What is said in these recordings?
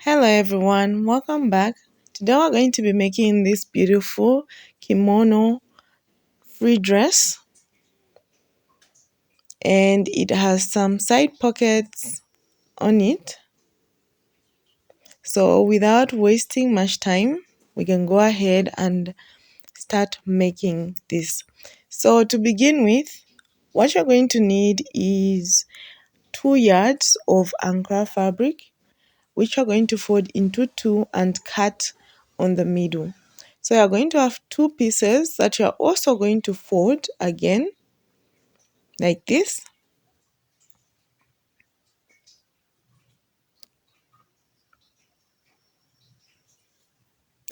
Hello everyone, welcome back. Today we're going to be making this beautiful kimono free dress, and it has some side pockets on it. So without wasting much time, we can go ahead and start making this. So to begin with, what you're going to need is 2 yards of Ankara fabric, which you're going to fold into two and cut on the middle. So you're going to have two pieces that you're also going to fold again like this.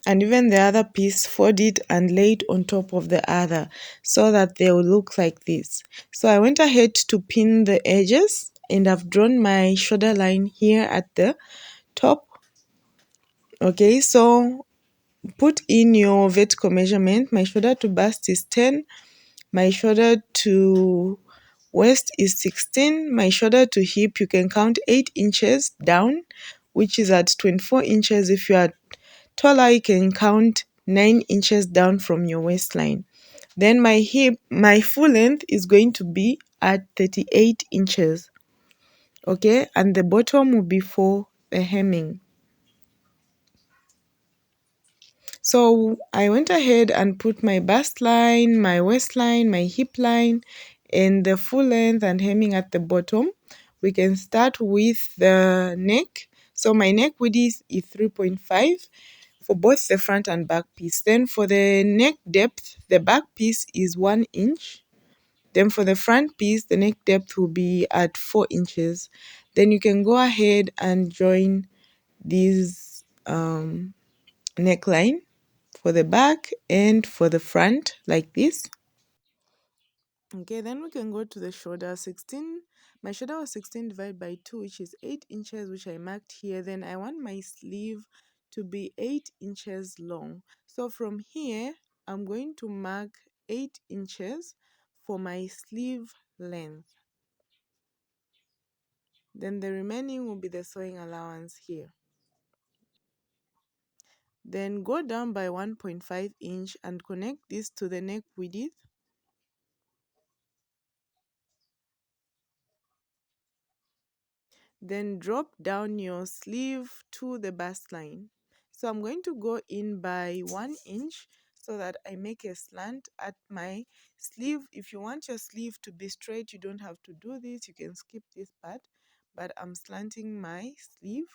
And even the other piece, fold it and lay it on top of the other so that they will look like this. So I went ahead to pin the edges and I've drawn my shoulder line here at the top. Okay, so put in your vertical measurement. My shoulder to bust is 10. My shoulder to waist is 16. My shoulder to hip, you can count 8 inches down, which is at 24 inches. If you are taller, you can count 9 inches down from your waistline. Then my hip, my full length is going to be at 38 inches. Okay, and the bottom will be for the hemming. So I went ahead and put my bust line, my waistline, my hip line, and the full length and hemming at the bottom. We can start with the neck. So my neck width is 3.5 for both the front and back piece. Then for the neck depth, the back piece is 1 inch. Then for the front piece, the neck depth will be at 4 inches. Then you can go ahead and join this neckline for the back and for the front like this. Okay, then we can go to the shoulder. 16, my shoulder was 16 divided by 2, which is 8 inches, which I marked here. Then I want my sleeve to be 8 inches long. So from here, I'm going to mark 8 inches for my sleeve length. Then the remaining will be the sewing allowance here. Then go down by 1.5 inch and connect this to the neck width. Then drop down your sleeve to the bust line. So I'm going to go in by 1 inch so that I make a slant at my sleeve. If you want your sleeve to be straight, you don't have to do this. You can skip this part, but I'm slanting my sleeve.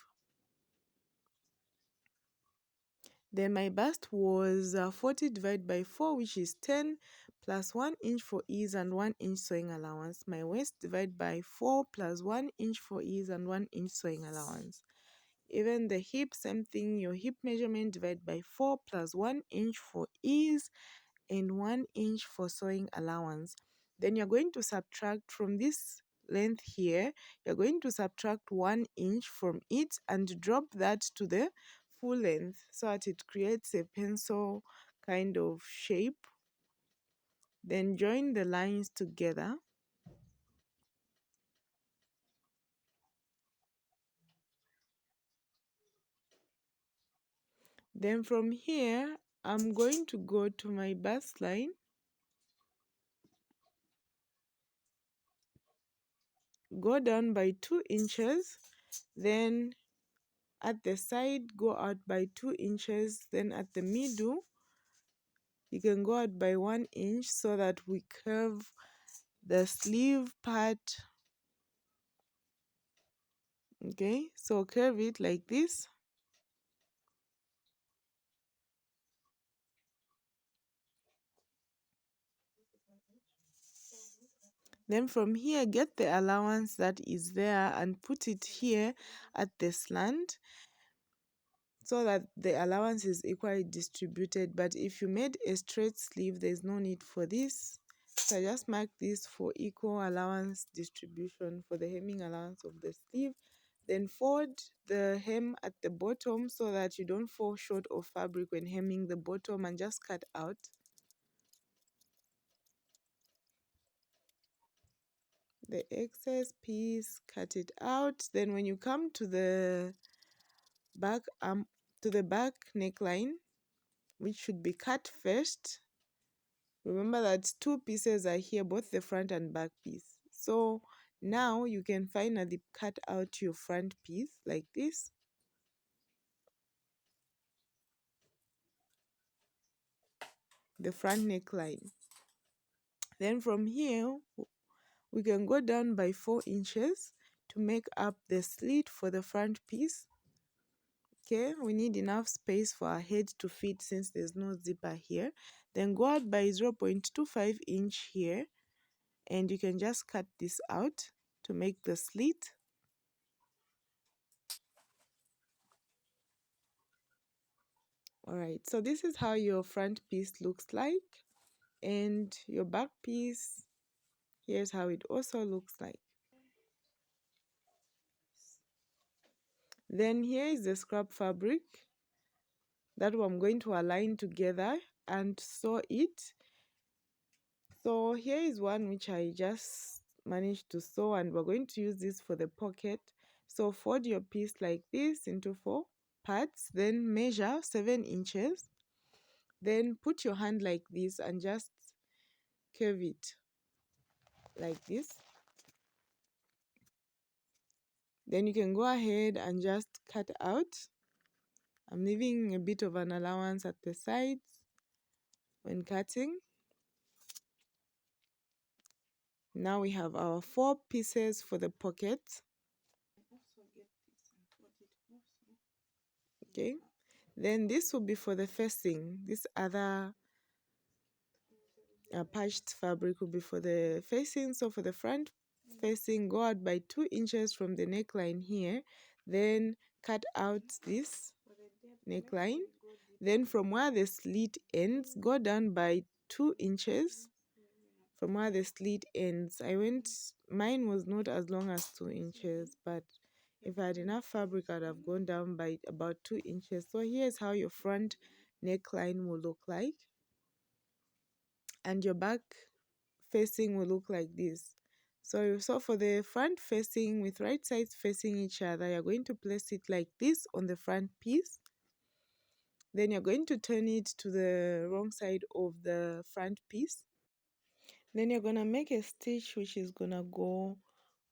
Then my bust was 40 divided by 4, which is 10, plus 1 inch for ease and 1 inch sewing allowance. My waist divided by 4 plus 1 inch for ease and 1 inch sewing allowance. Even the hip, same thing, your hip measurement divided by 4 plus 1 inch for ease and 1 inch for sewing allowance. Then you're going to subtract from this length here, you're going to subtract 1 inch from it and drop that to the full length so that it creates a pencil kind of shape. Then join the lines together. Then from here, I'm going to go to my bust line, go down by 2 inches, then at the side go out by 2 inches, then at the middle you can go out by 1 inch so that we curve the sleeve part. Okay, so curve it like this. Then from here, get the allowance that is there and put it here at the slant so that the allowance is equally distributed. But if you made a straight sleeve, there's no need for this. So I just mark this for equal allowance distribution for the hemming allowance of the sleeve. Then fold the hem at the bottom so that you don't fall short of fabric when hemming the bottom, and just cut out the excess piece, cut it out. Then when you come to the back to the back neckline, which should be cut first. Remember that two pieces are here, both the front and back piece. So now you can finally cut out your front piece like this. The front neckline. Then from here, we can go down by 4 inches to make up the slit for the front piece. Okay, we need enough space for our head to fit since there's no zipper here. Then go out by 0.25 inch here, and you can just cut this out to make the slit. Alright, so this is how your front piece looks like, and your back piece, here's how it also looks like. Then here is the scrap fabric that I'm going to align together and sew it. So here is one which I just managed to sew, and we're going to use this for the pocket. So fold your piece like this into 4 parts, then measure 7 inches. Then put your hand like this and just curve it like this. Then you can go ahead and just cut out. I'm leaving a bit of an allowance at the sides when cutting. Now we have our 4 pieces for the pocket. Okay, then this will be for the facing. This other patched fabric will be for the facing. So for the front facing, go out by 2 inches from the neckline here, then cut out this neckline. Then from where the slit ends, go down by 2 inches from where the slit ends. Mine was not as long as 2 inches, but if I had enough fabric, I'd have gone down by about 2 inches. So here's how your front neckline will look like. And your back facing will look like this. So for the front facing, with right sides facing each other, you're going to place it like this on the front piece. Then you're going to turn it to the wrong side of the front piece. Then you're going to make a stitch which is going to go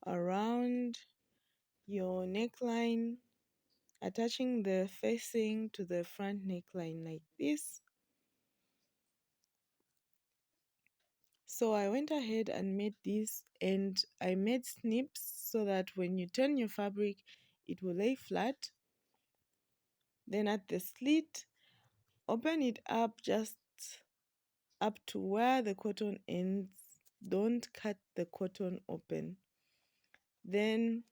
around your neckline, attaching the facing to the front neckline like this. So I went ahead and made this, and I made snips so that when you turn your fabric, it will lay flat. Then at the slit, open it up just up to where the cotton ends. Don't cut the cotton open. Then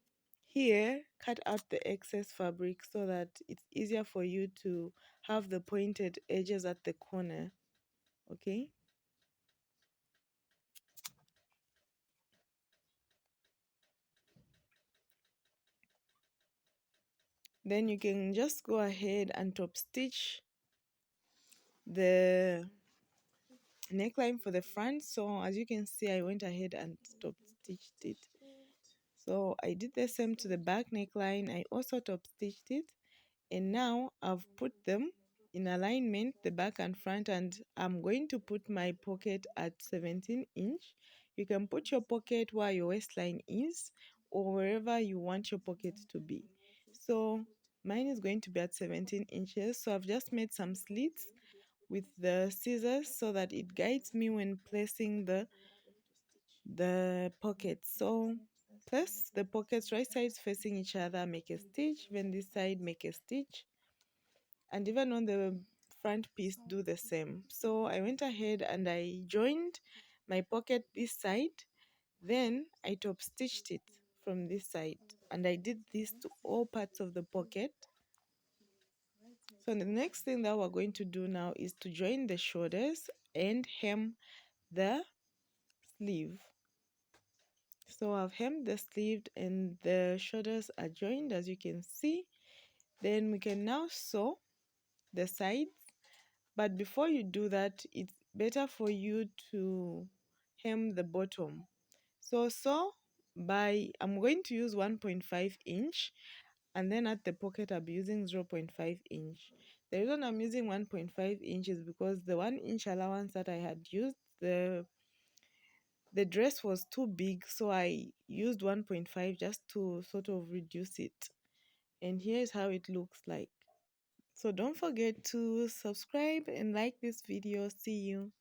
here, cut out the excess fabric so that it's easier for you to have the pointed edges at the corner. Okay? Then you can just go ahead and top stitch the neckline for the front. So as you can see, I went ahead and top stitched it. So I did the same to the back neckline. I also top stitched it, and now I've put them in alignment, the back and front, and I'm going to put my pocket at 17 inch. You can put your pocket where your waistline is, or wherever you want your pocket to be. So mine is going to be at 17 inches. So I've just made some slits with the scissors so that it guides me when placing the pockets. So place the pockets right sides facing each other, make a stitch, then this side make a stitch, and even on the front piece do the same. So I went ahead and I joined my pocket this side, then I top stitched it from this side, and I did this to all parts of the pocket. So the next thing that we're going to do now is to join the shoulders and hem the sleeve. So I've hemmed the sleeve and the shoulders are joined, as you can see. Then we can now sew the sides, but before you do that, it's better for you to hem the bottom. So I'm going to use 1.5 inch. And then at the pocket I'll be using 0.5 inch. The reason I'm using 1.5 inch is because the 1 inch allowance that I had used, the dress was too big, so I used 1.5 just to sort of reduce it. And here's how it looks like. So don't forget to subscribe and like this video. See you.